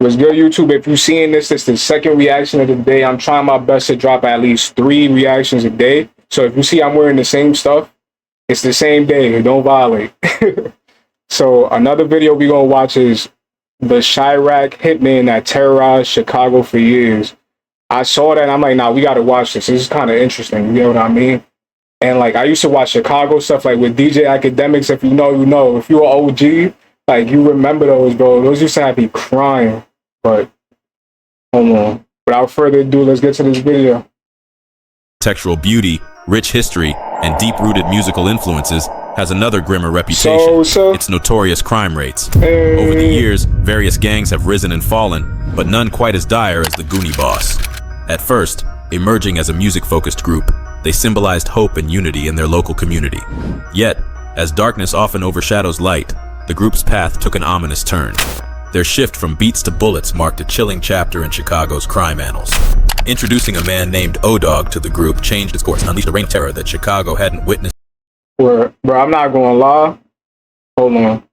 What's good, YouTube? If you're seeing this, it's the second reaction of the day. I'm trying my best to drop at least 3 reactions a day. So if you see I'm wearing the same stuff, it's the same day. Don't violate. So another video we're going to watch is the Chiraq hitman that terrorized Chicago for years. I saw that and I'm like, nah, we got to watch this. This is kind of interesting. You know what I mean? And like, I used to watch Chicago stuff like with DJ Academics. If you know, you know. If you're an OG, like you remember those, bro. Those used to have me crying. But hold on. Without further ado, let's get to this video. Textural beauty, rich history, and deep-rooted musical influences has another grimmer reputation, its notorious crime rates. Over the years, various gangs have risen and fallen, but none quite as dire as the Goonie Boss. At first, emerging as a music-focused group, they symbolized hope and unity in their local community. Yet, as darkness often overshadows light, the group's path took an ominous turn. Their shift from beats to bullets marked a chilling chapter in Chicago's crime annals. Introducing a man named O-Dog to the group changed its course and unleashed a reign of terror that Chicago hadn't witnessed. Bro, I'm not gonna lie. Hold on.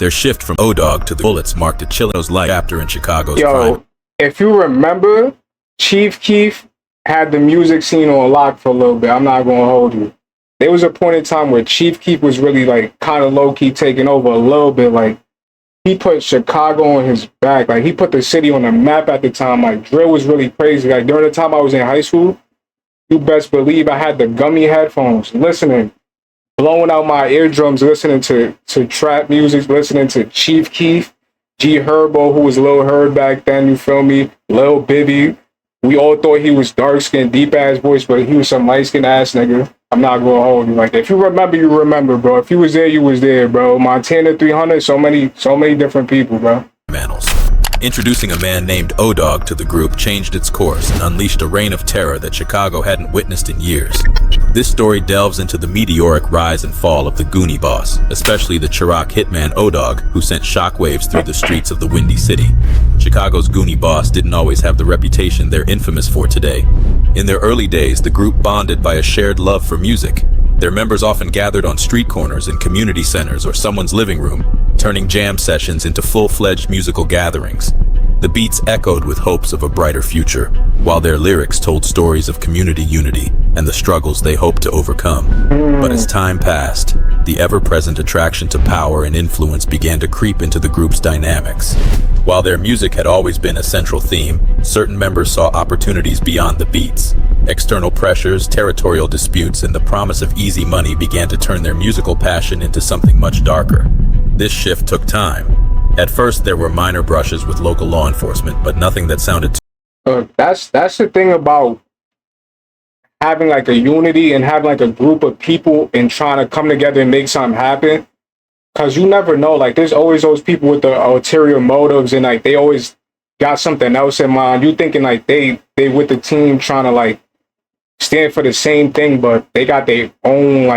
Their shift from O-Dog to the bullets marked a chilling chapter in Chicago's crime. If you remember, Chief Keef had the music scene on lock for a little bit. I'm not gonna hold you. There was a point in time where Chief Keef was really like kind of low-key taking over a little bit. Like, he put Chicago on his back. Like, he put the city on the map at the time. Like, drill was really crazy. Like, during the time I was in high school, you best believe I had the gummy headphones, listening, blowing out my eardrums, listening to trap music, listening to Chief Keef, G Herbo, who was Lil Herb back then, you feel me? Lil Bibby. We all thought he was dark-skinned, deep-ass voice, but he was some light-skinned ass nigga. I'm not gonna hold you. Like, if you remember, you remember, bro. If you was there, you was there, bro. Montana 300, so many different people, bro. Introducing a man named O-Dog to the group changed its course and unleashed a reign of terror that Chicago hadn't witnessed in years. This story delves into the meteoric rise and fall of the Goonie Boss, especially the Chiraq hitman O-Dog, who sent shockwaves through the streets of the Windy City. Chicago's Goonie Boss didn't always have the reputation they're infamous for today. In their early days, the group bonded by a shared love for music. Their members often gathered on street corners, in community centers, or someone's living room, turning jam sessions into full-fledged musical gatherings. The beats echoed with hopes of a brighter future, while their lyrics told stories of community unity and the struggles they hoped to overcome. But as time passed, the ever-present attraction to power and influence began to creep into the group's dynamics. While their music had always been a central theme, certain members saw opportunities beyond the beats. External pressures, territorial disputes, and the promise of easy money began to turn their musical passion into something much darker. This shift took time. At first, there were minor brushes with local law enforcement, but nothing that sounded too... That's the thing about having like a unity and having like a group of people and trying to come together and make something happen. Because you never know, like, there's always those people with the ulterior motives and like they always got something else in mind. You thinking like they with the team trying to like stand for the same thing, but they got their own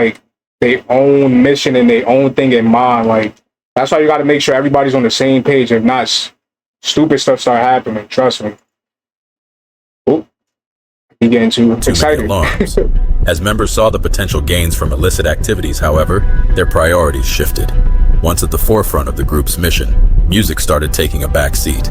mission and their own thing in mind. Like, that's why you got to make sure everybody's on the same page. If not, stupid stuff start happening. Trust me. Oh, you getting too excited. As members saw the potential gains from illicit activities, however, their priorities shifted. Once at the forefront of the group's mission, music started taking a back seat.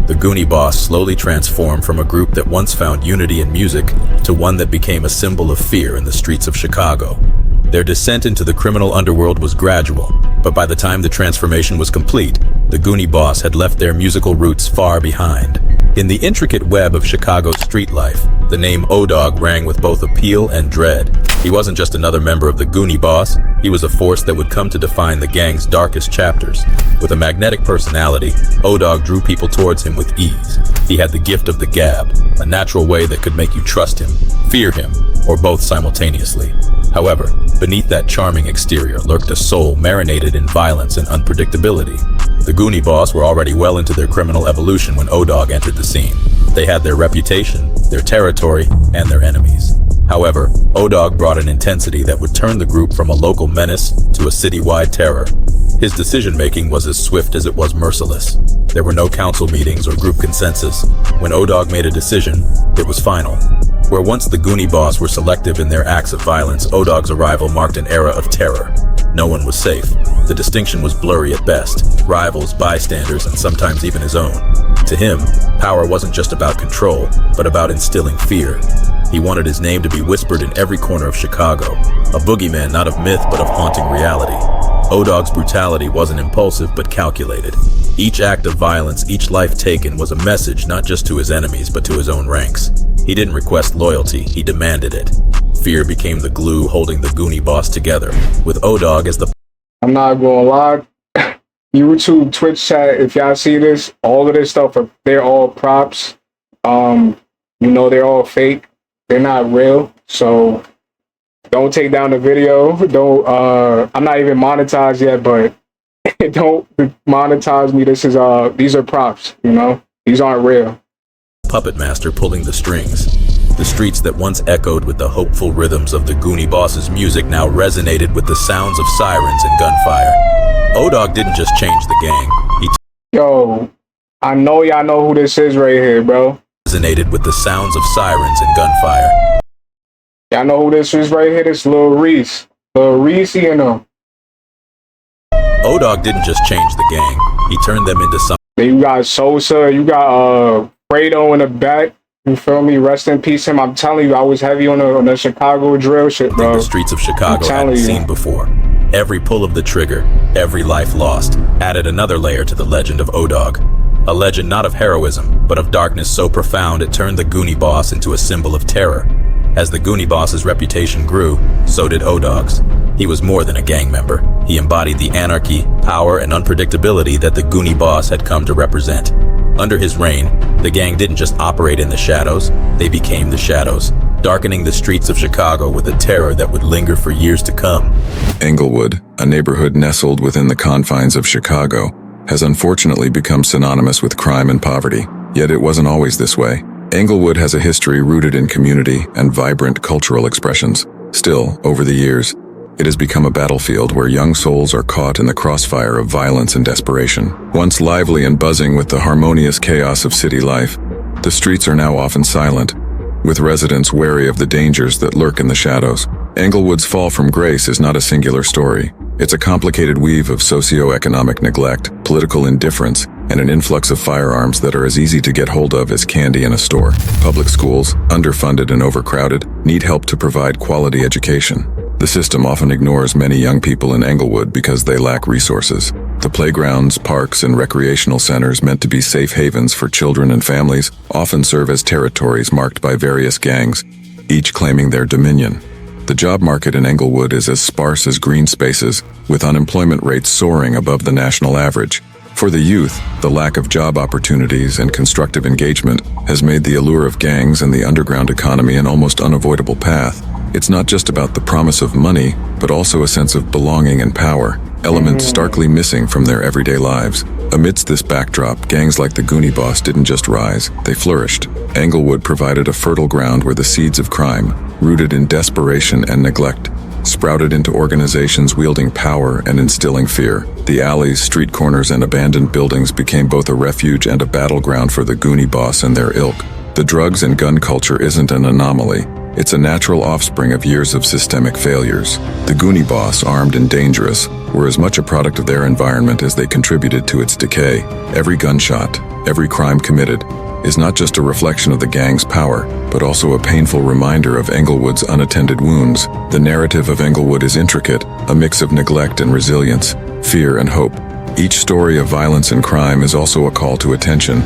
The Goonie Boss slowly transformed from a group that once found unity in music to one that became a symbol of fear in the streets of Chicago. Their descent into the criminal underworld was gradual, but by the time the transformation was complete, the Goonie Boss had left their musical roots far behind. In the intricate web of Chicago's street life, the name O-Dog rang with both appeal and dread. He wasn't just another member of the Goonie Boss, he was a force that would come to define the gang's darkest chapters. With a magnetic personality, O-Dog drew people towards him with ease. He had the gift of the gab, a natural way that could make you trust him, fear him, or both simultaneously. However, beneath that charming exterior lurked a soul marinated in violence and unpredictability. The Goonie Boss were already well into their criminal evolution when O-Dog entered the scene. They had their reputation, their territory, and their enemies. However, O-Dog brought an intensity that would turn the group from a local menace to a citywide terror. His decision-making was as swift as it was merciless. There were no council meetings or group consensus. When O-Dog made a decision, it was final. Where once the Goonie Boss were selective in their acts of violence, O-Dog's arrival marked an era of terror. No one was safe. The distinction was blurry at best. Rivals, bystanders, and sometimes even his own. To him, power wasn't just about control, but about instilling fear. He wanted his name to be whispered in every corner of Chicago. A boogeyman not of myth, but of haunting reality. O-Dog's brutality wasn't impulsive, but calculated. Each act of violence, each life taken was a message not just to his enemies, but to his own ranks. He didn't request loyalty, he demanded it. Fear became the glue holding the Goonie Boss together, with O-Dog as the... I'm not gonna lie. YouTube, Twitch chat, if y'all see this, all of this stuff, they're all props. They're all fake. They're not real. So don't take down the video. Don't, I'm not even monetized yet, but don't monetize me. These are props, These aren't real. Puppet master pulling the strings. The streets that once echoed with the hopeful rhythms of the Goonie Boss's music now resonated with the sounds of sirens and gunfire. O-Dog didn't just change the gang. Yo, I know y'all know who this is right here, bro. Resonated with the sounds of sirens and gunfire. Y'all know who this is right here? This Lil Reese. Lil Reese, O-Dog didn't just change the gang. He turned them into something. Then you got Sosa, you got Fredo in the back. You feel me? Rest in peace him. I'm telling you, I was heavy on the Chicago drill shit, bro. The streets of Chicago hadn't seen before. Every pull of the trigger, every life lost, added another layer to the legend of O-Dog. A legend not of heroism, but of darkness so profound it turned the Goonie Boss into a symbol of terror. As the Goonie Boss's reputation grew, so did O-Dog's. He was more than a gang member. He embodied the anarchy, power, and unpredictability that the Goonie Boss had come to represent. Under his reign, the gang didn't just operate in the shadows, they became the shadows, darkening the streets of Chicago with a terror that would linger for years to come. Englewood, a neighborhood nestled within the confines of Chicago, has unfortunately become synonymous with crime and poverty. Yet it wasn't always this way. Englewood has a history rooted in community and vibrant cultural expressions. Still, over the years, it has become a battlefield where young souls are caught in the crossfire of violence and desperation. Once lively and buzzing with the harmonious chaos of city life, the streets are now often silent, with residents wary of the dangers that lurk in the shadows. Englewood's fall from grace is not a singular story. It's a complicated weave of socio-economic neglect, political indifference, and an influx of firearms that are as easy to get hold of as candy in a store. Public schools, underfunded and overcrowded, need help to provide quality education. The system often ignores many young people in Englewood because they lack resources. The playgrounds, parks, and recreational centers meant to be safe havens for children and families often serve as territories marked by various gangs, each claiming their dominion. The job market in Englewood is as sparse as green spaces, with unemployment rates soaring above the national average. For the youth, the lack of job opportunities and constructive engagement has made the allure of gangs and the underground economy an almost unavoidable path. It's not just about the promise of money, but also a sense of belonging and power, elements starkly missing from their everyday lives. Amidst this backdrop, gangs like the Goonie Boss didn't just rise, they flourished. Englewood provided a fertile ground where the seeds of crime, rooted in desperation and neglect, sprouted into organizations wielding power and instilling fear. The alleys, street corners, and abandoned buildings became both a refuge and a battleground for the Goonie Boss and their ilk. The drugs and gun culture isn't an anomaly. It's a natural offspring of years of systemic failures. The Goonie Boss, armed and dangerous, were as much a product of their environment as they contributed to its decay. Every gunshot, every crime committed, is not just a reflection of the gang's power, but also a painful reminder of Englewood's unattended wounds. The narrative of Englewood is intricate, a mix of neglect and resilience, fear and hope. Each story of violence and crime is also a call to attention,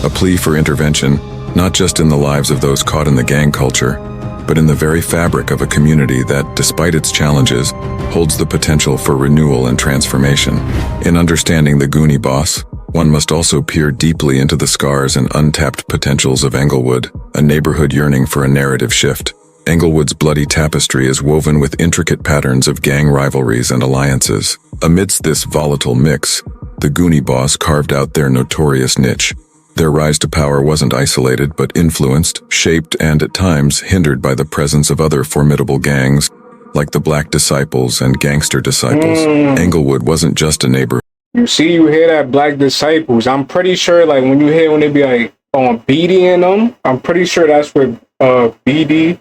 a plea for intervention, not just in the lives of those caught in the gang culture, but in the very fabric of a community that, despite its challenges, holds the potential for renewal and transformation. In understanding the Goonie Boss, one must also peer deeply into the scars and untapped potentials of Englewood, a neighborhood yearning for a narrative shift. Englewood's bloody tapestry is woven with intricate patterns of gang rivalries and alliances. Amidst this volatile mix, the Goonie Boss carved out their notorious niche. Their rise to power wasn't isolated, but influenced, shaped, and at times hindered by the presence of other formidable gangs, like the Black Disciples and Gangster Disciples. Englewood wasn't just a neighborhood. You hear that, Black Disciples. I'm pretty sure, like, when they be like, on BD in them, I'm pretty sure that's what BD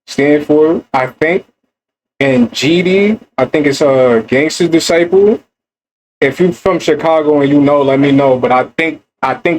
stand for, I think. and GD, I think it's a Gangster's Disciple. If you're from Chicago and you know, let me know. But I think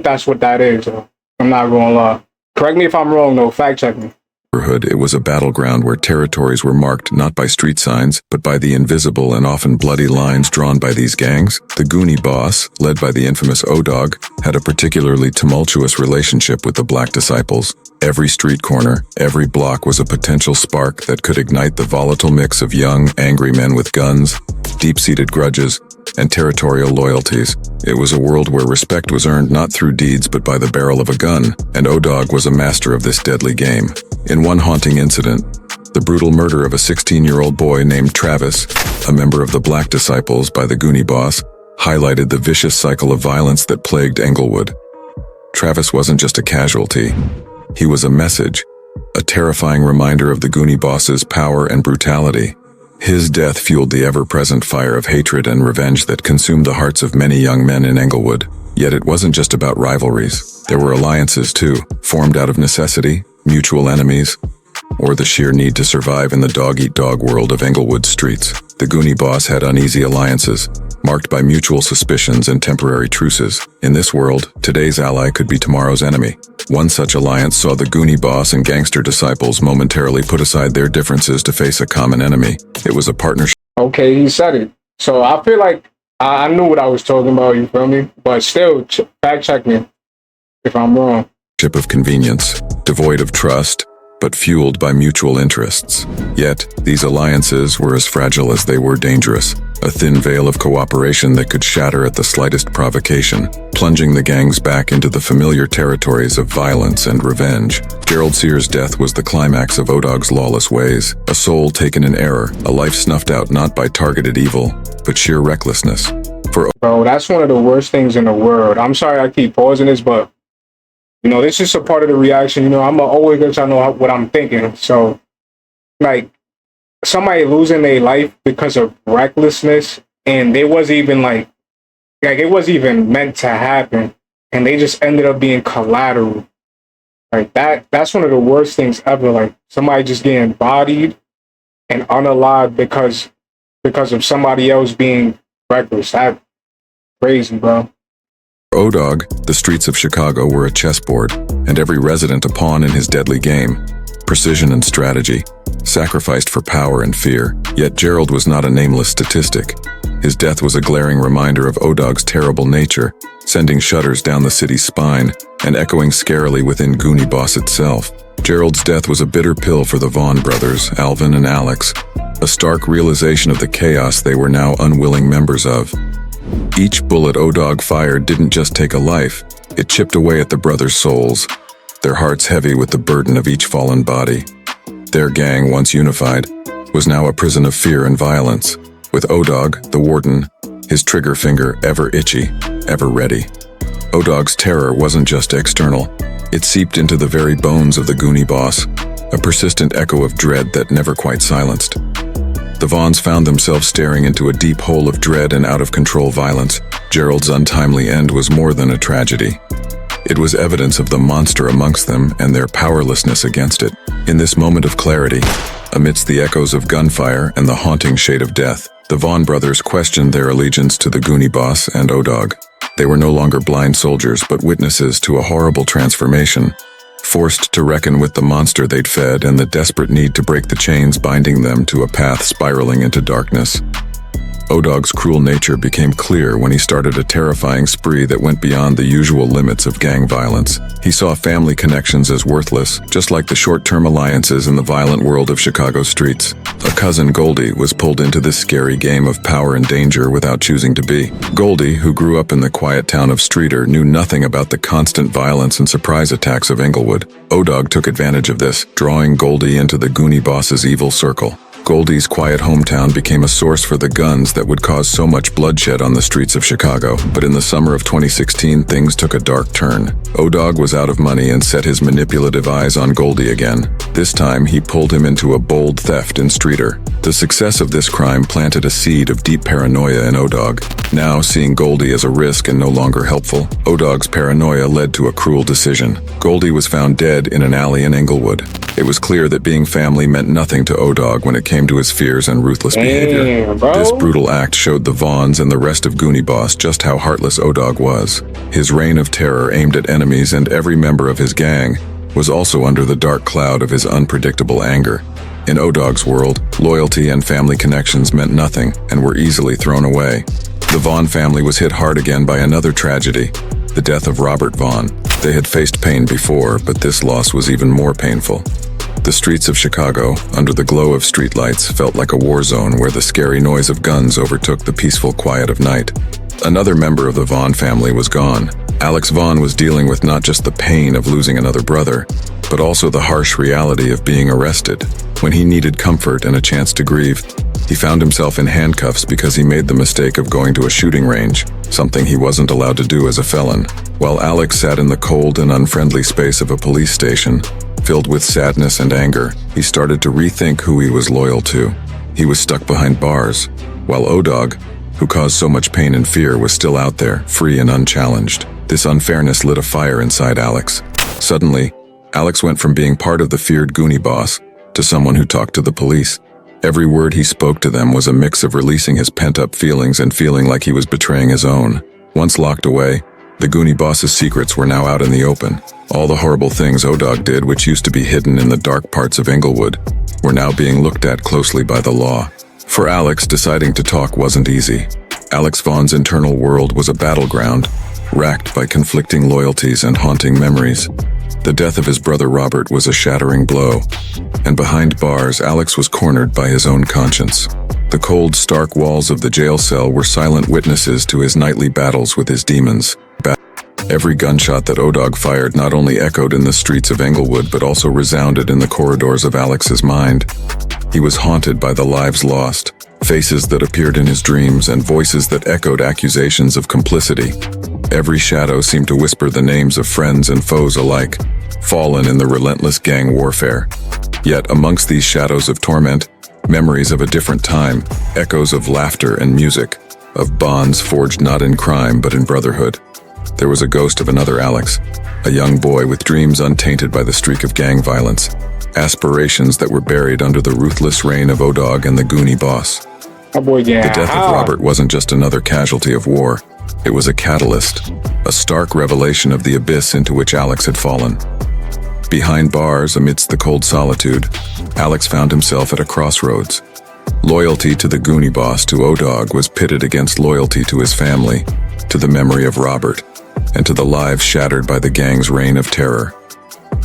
that's what that is. I'm not gonna lie. Correct me if I'm wrong, though. Fact check me. It was a battleground where territories were marked not by street signs, but by the invisible and often bloody lines drawn by these gangs. The Goonie boss, led by the infamous O-Dog, had a particularly tumultuous relationship with the Black Disciples. Every street corner, every block was a potential spark that could ignite the volatile mix of young, angry men with guns, deep-seated grudges, and territorial loyalties. It was a world where respect was earned not through deeds but by the barrel of a gun, and O-Dog was a master of this deadly game. In one haunting incident, the brutal murder of a 16-year-old boy named Travis, a member of the Black Disciples by the Goonie boss, highlighted the vicious cycle of violence that plagued Englewood. Travis wasn't just a casualty. He was a message, a terrifying reminder of the Goonie boss's power and brutality. His death fueled the ever-present fire of hatred and revenge that consumed the hearts of many young men in Englewood. Yet it wasn't just about rivalries. There were alliances too, formed out of necessity, mutual enemies, or the sheer need to survive in the dog-eat-dog world of Englewood streets. The Goonie boss had uneasy alliances, marked by mutual suspicions and temporary truces. In this world, today's ally could be tomorrow's enemy. One such alliance saw the Goonie boss and gangster disciples momentarily put aside their differences to face a common enemy. It was a partnership. Okay, he said it. So I feel like I knew what I was talking about, you feel me? But still, fact check me if I'm wrong. Of convenience, devoid of trust, but fueled by mutual interests. Yet, these alliances were as fragile as they were dangerous, a thin veil of cooperation that could shatter at the slightest provocation, plunging the gangs back into the familiar territories of violence and revenge. Gerald Sears' death was the climax of O-Dog's lawless ways, a soul taken in error, a life snuffed out not by targeted evil, but sheer recklessness. Bro, that's one of the worst things in the world. I'm sorry I keep pausing this, but you know, this is just a part of the reaction. You know, I'm always going to know what I'm thinking. So, like, somebody losing their life because of recklessness, and they wasn't even like it wasn't even meant to happen, and they just ended up being collateral. Like that's one of the worst things ever. Like somebody just getting bodied and unalived because of somebody else being reckless. That's crazy, bro. O-Dog, the streets of Chicago were a chessboard, and every resident a pawn in his deadly game. Precision and strategy, sacrificed for power and fear. Yet Gerald was not a nameless statistic. His death was a glaring reminder of O-Dog's terrible nature, sending shudders down the city's spine and echoing scarily within Goonie Boss itself. Gerald's death was a bitter pill for the Vaughn brothers, Alvin and Alex, a stark realization of the chaos they were now unwilling members of. Each bullet O-Dog fired didn't just take a life, it chipped away at the brothers' souls, their hearts heavy with the burden of each fallen body. Their gang, once unified, was now a prison of fear and violence, with O-Dog, the warden, his trigger finger ever itchy, ever ready. O-Dog's terror wasn't just external, it seeped into the very bones of the Goonie Boss, a persistent echo of dread that never quite silenced. The Vaughns found themselves staring into a deep hole of dread and out-of-control violence. Gerald's untimely end was more than a tragedy. It was evidence of the monster amongst them and their powerlessness against it. In this moment of clarity, amidst the echoes of gunfire and the haunting shade of death, the Vaughn brothers questioned their allegiance to the Goonie Boss and O-Dog. They were no longer blind soldiers, but witnesses to a horrible transformation, forced to reckon with the monster they'd fed and the desperate need to break the chains binding them to a path spiraling into darkness. O-Dog's cruel nature became clear when he started a terrifying spree that went beyond the usual limits of gang violence. He saw family connections as worthless, just like the short-term alliances in the violent world of Chicago streets. A cousin, Goldie, was pulled into this scary game of power and danger without choosing to be. Goldie, who grew up in the quiet town of Streator, knew nothing about the constant violence and surprise attacks of Englewood. O-Dog took advantage of this, drawing Goldie into the Goonie Boss's evil circle. Goldie's quiet hometown became a source for the guns that would cause so much bloodshed on the streets of Chicago. But in the summer of 2016, things took a dark turn. O-Dog was out of money and set his manipulative eyes on Goldie again. This time, he pulled him into a bold theft in Streeter. The success of this crime planted a seed of deep paranoia in O-Dog. Now, seeing Goldie as a risk and no longer helpful, O-Dog's paranoia led to a cruel decision. Goldie was found dead in an alley in Englewood. It was clear that being family meant nothing to O-Dog when it came to his fears and ruthless behavior. Damn, bro. This brutal act showed the Vaughns and the rest of Goonie Boss just how heartless O-Dog was. His reign of terror aimed at enemies and every member of his gang was also under the dark cloud of his unpredictable anger. In O-Dog's world, loyalty and family connections meant nothing and were easily thrown away. The Vaughn family was hit hard again by another tragedy, the death of Robert Vaughn. They had faced pain before, but this loss was even more painful. The streets of Chicago, under the glow of streetlights, felt like a war zone where the scary noise of guns overtook the peaceful quiet of night. Another member of the Vaughn family was gone. Alex Vaughn was dealing with not just the pain of losing another brother, but also the harsh reality of being arrested. When he needed comfort and a chance to grieve, he found himself in handcuffs because he made the mistake of going to a shooting range, something he wasn't allowed to do as a felon. While Alex sat in the cold and unfriendly space of a police station, filled with sadness and anger, he started to rethink who he was loyal to. He was stuck behind bars, while O-Dog, who caused so much pain and fear, was still out there, free and unchallenged. This unfairness lit a fire inside Alex. Suddenly, Alex went from being part of the feared Goonie Boss to someone who talked to the police. Every word he spoke to them was a mix of releasing his pent-up feelings and feeling like he was betraying his own. Once locked away, the Goonie Boss's secrets were now out in the open. All the horrible things O-Dog did, which used to be hidden in the dark parts of Englewood, were now being looked at closely by the law. For Alex, deciding to talk wasn't easy. Alex Vaughn's internal world was a battleground, racked by conflicting loyalties and haunting memories. The death of his brother Robert was a shattering blow, and behind bars, Alex was cornered by his own conscience. The cold, stark walls of the jail cell were silent witnesses to his nightly battles with his demons. Every gunshot that O-Dog fired not only echoed in the streets of Englewood, but also resounded in the corridors of Alex's mind. He was haunted by the lives lost, faces that appeared in his dreams, and voices that echoed accusations of complicity. Every shadow seemed to whisper the names of friends and foes alike, fallen in the relentless gang warfare. Yet amongst these shadows of torment, memories of a different time, echoes of laughter and music, of bonds forged not in crime but in brotherhood. There was a ghost of another Alex, a young boy with dreams untainted by the streak of gang violence, aspirations that were buried under the ruthless reign of O-Dog and the Goonie Boss. My boy getting The death of hot. Robert wasn't just another casualty of war. It was a catalyst, a stark revelation of the abyss into which Alex had fallen. Behind bars, amidst the cold solitude, Alex found himself at a crossroads. Loyalty to the Goonie Boss, to O-Dog, was pitted against loyalty to his family, to the memory of Robert, and to the lives shattered by the gang's reign of terror.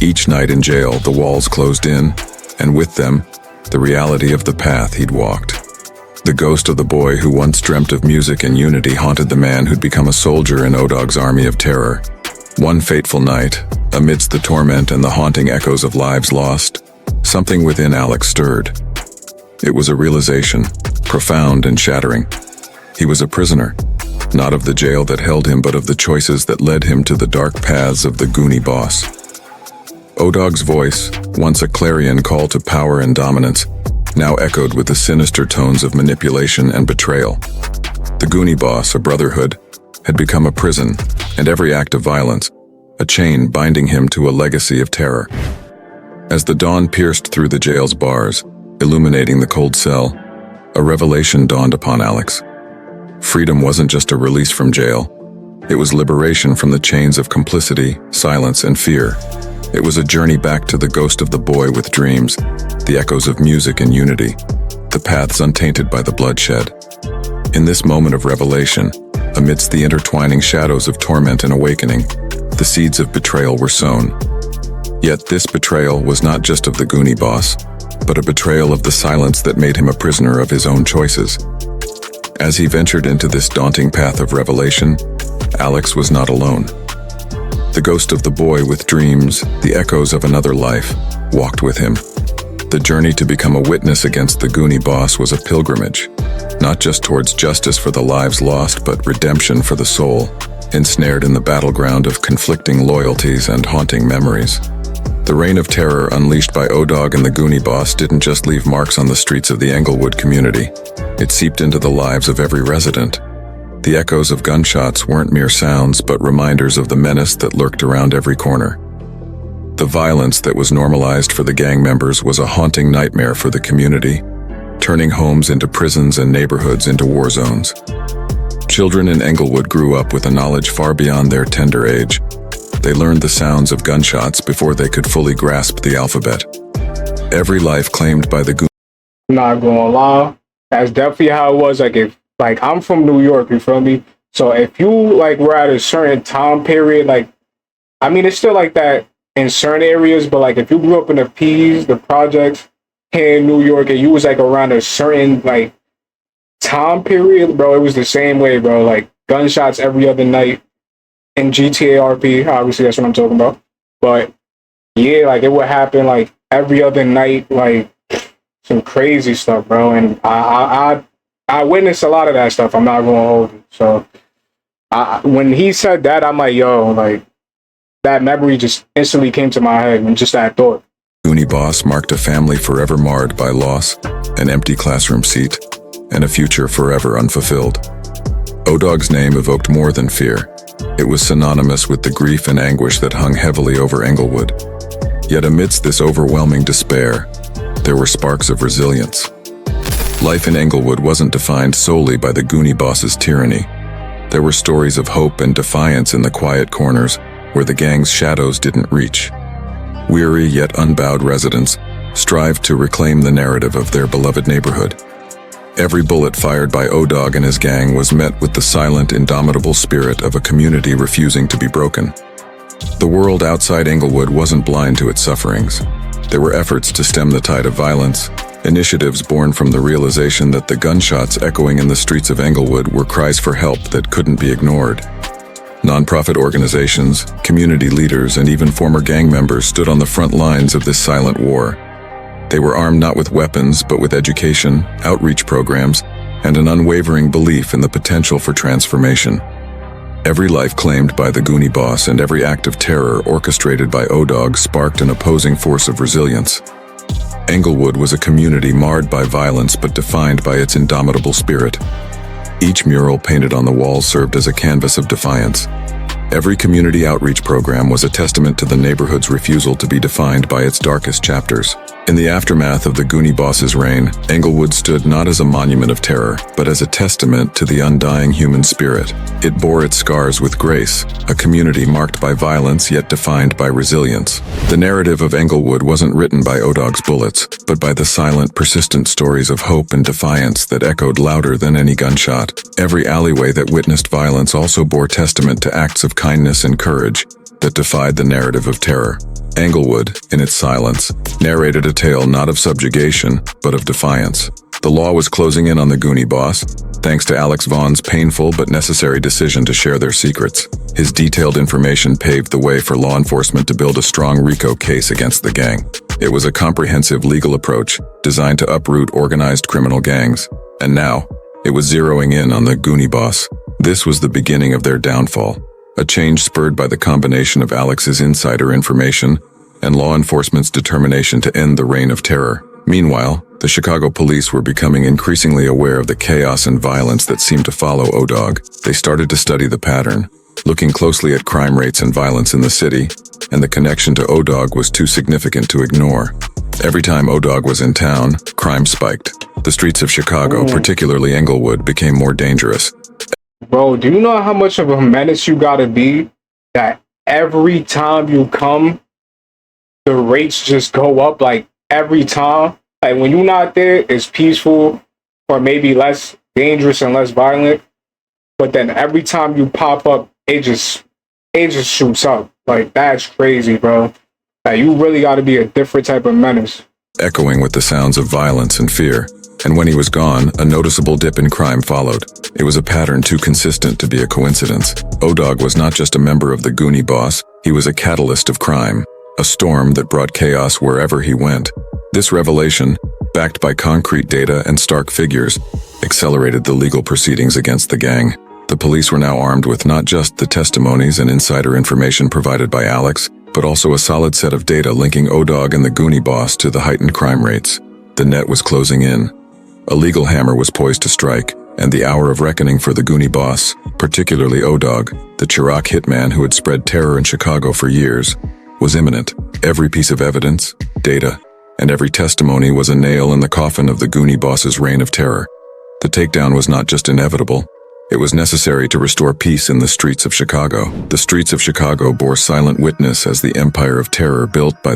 Each night in jail, the walls closed in, and with them, the reality of the path he'd walked. The ghost of the boy who once dreamt of music and unity haunted the man who'd become a soldier in O-Dog's army of terror. One fateful night, amidst the torment and the haunting echoes of lives lost, something within Alex stirred. It was a realization, profound and shattering. He was a prisoner, not of the jail that held him, but of the choices that led him to the dark paths of the Goonie Boss. O-Dog's voice, once a clarion call to power and dominance, now echoed with the sinister tones of manipulation and betrayal. The Goonie Boss, a brotherhood, had become a prison, and every act of violence, a chain binding him to a legacy of terror. As the dawn pierced through the jail's bars, illuminating the cold cell, a revelation dawned upon Alex. Freedom wasn't just a release from jail. It was liberation from the chains of complicity, silence, and fear. It was a journey back to the ghost of the boy with dreams, the echoes of music and unity, the paths untainted by the bloodshed. In this moment of revelation, amidst the intertwining shadows of torment and awakening, the seeds of betrayal were sown. Yet this betrayal was not just of the Goonie Boss, but a betrayal of the silence that made him a prisoner of his own choices. As he ventured into this daunting path of revelation, Alex was not alone. The ghost of the boy with dreams, the echoes of another life, walked with him. The journey to become a witness against the Goonie Boss was a pilgrimage, not just towards justice for the lives lost, but redemption for the soul, ensnared in the battleground of conflicting loyalties and haunting memories. The reign of terror unleashed by O-Dog and the Goonie Boss didn't just leave marks on the streets of the Englewood community. It seeped into the lives of every resident. The echoes of gunshots weren't mere sounds, but reminders of the menace that lurked around every corner. The violence that was normalized for the gang members was a haunting nightmare for the community, turning homes into prisons and neighborhoods into war zones. Children in Englewood grew up with a knowledge far beyond their tender age. They learned the sounds of gunshots before they could fully grasp the alphabet. Every life claimed by the Goonies. I'm not gonna lie. That's definitely how it was. Like I'm from New York, you feel me? So if you like were at a certain time period, like I mean it's still like that in certain areas, but like if you grew up in the P's, the projects here in New York, and you was like around a certain like time period, bro, it was the same way, bro. Like gunshots every other night in GTA RP, obviously that's what I'm talking about. But yeah, like it would happen like every other night, like some crazy stuff, bro. And I witnessed a lot of that stuff. I'm not gonna hold you. So when he said that, I'm like, yo, like that memory just instantly came to my head and just that thought. Goonie Boss marked a family forever marred by loss, an empty classroom seat, and a future forever unfulfilled. O-Dog's name evoked more than fear. It was synonymous with the grief and anguish that hung heavily over Englewood. Yet amidst this overwhelming despair, there were sparks of resilience. Life in Englewood wasn't defined solely by the Goonie Boss's tyranny. There were stories of hope and defiance in the quiet corners where the gang's shadows didn't reach. Weary yet unbowed residents strived to reclaim the narrative of their beloved neighborhood. Every bullet fired by O-Dog and his gang was met with the silent, indomitable spirit of a community refusing to be broken. The world outside Englewood wasn't blind to its sufferings. There were efforts to stem the tide of violence, initiatives born from the realization that the gunshots echoing in the streets of Englewood were cries for help that couldn't be ignored. Nonprofit organizations, community leaders, and even former gang members stood on the front lines of this silent war. They were armed not with weapons, but with education, outreach programs, and an unwavering belief in the potential for transformation. Every life claimed by the Goonie Boss and every act of terror orchestrated by O-Dog sparked an opposing force of resilience. Englewood was a community marred by violence but defined by its indomitable spirit. Each mural painted on the walls served as a canvas of defiance. Every community outreach program was a testament to the neighborhood's refusal to be defined by its darkest chapters. In the aftermath of the Goonie Boss's reign, Englewood stood not as a monument of terror, but as a testament to the undying human spirit. It bore its scars with grace, a community marked by violence yet defined by resilience. The narrative of Englewood wasn't written by O-Dog's bullets, but by the silent, persistent stories of hope and defiance that echoed louder than any gunshot. Every alleyway that witnessed violence also bore testament to acts of kindness and courage that defied the narrative of terror. Englewood, in its silence, narrated a tale not of subjugation, but of defiance. The law was closing in on the Goonie Boss, thanks to Alex Vaughn's painful but necessary decision to share their secrets. His detailed information paved the way for law enforcement to build a strong RICO case against the gang. It was a comprehensive legal approach designed to uproot organized criminal gangs. And now, it was zeroing in on the Goonie Boss. This was the beginning of their downfall. A change spurred by the combination of Alex's insider information and law enforcement's determination to end the reign of terror. Meanwhile, the Chicago police were becoming increasingly aware of the chaos and violence that seemed to follow O-Dog. They started to study the pattern, looking closely at crime rates and violence in the city, and the connection to O-Dog was too significant to ignore. Every time O-Dog was in town, crime spiked. The streets of Chicago, particularly Englewood, became more dangerous. Bro, do you know how much of a menace you gotta be that every time you come, the rates just go up like every time? Like when you're not there, it's peaceful or maybe less dangerous and less violent. But then every time you pop up, it just shoots up. Like that's crazy, bro. Like you really gotta be a different type of menace. Echoing with the sounds of violence and fear. And when he was gone, a noticeable dip in crime followed. It was a pattern too consistent to be a coincidence. O-Dog was not just a member of the Goonie Boss, he was a catalyst of crime, a storm that brought chaos wherever he went. This revelation, backed by concrete data and stark figures, accelerated the legal proceedings against the gang. The police were now armed with not just the testimonies and insider information provided by Alex, but also a solid set of data linking O-Dog and the Goonie boss to the heightened crime rates. The net was closing in. A legal hammer was poised to strike, and the hour of reckoning for the Goonie boss, particularly O-Dog, the Chirac hitman who had spread terror in Chicago for years, was imminent. Every piece of evidence, data, and every testimony was a nail in the coffin of the Goonie boss's reign of terror. The takedown was not just inevitable, it was necessary to restore peace in the streets of Chicago. The streets of Chicago bore silent witness as the empire of terror built by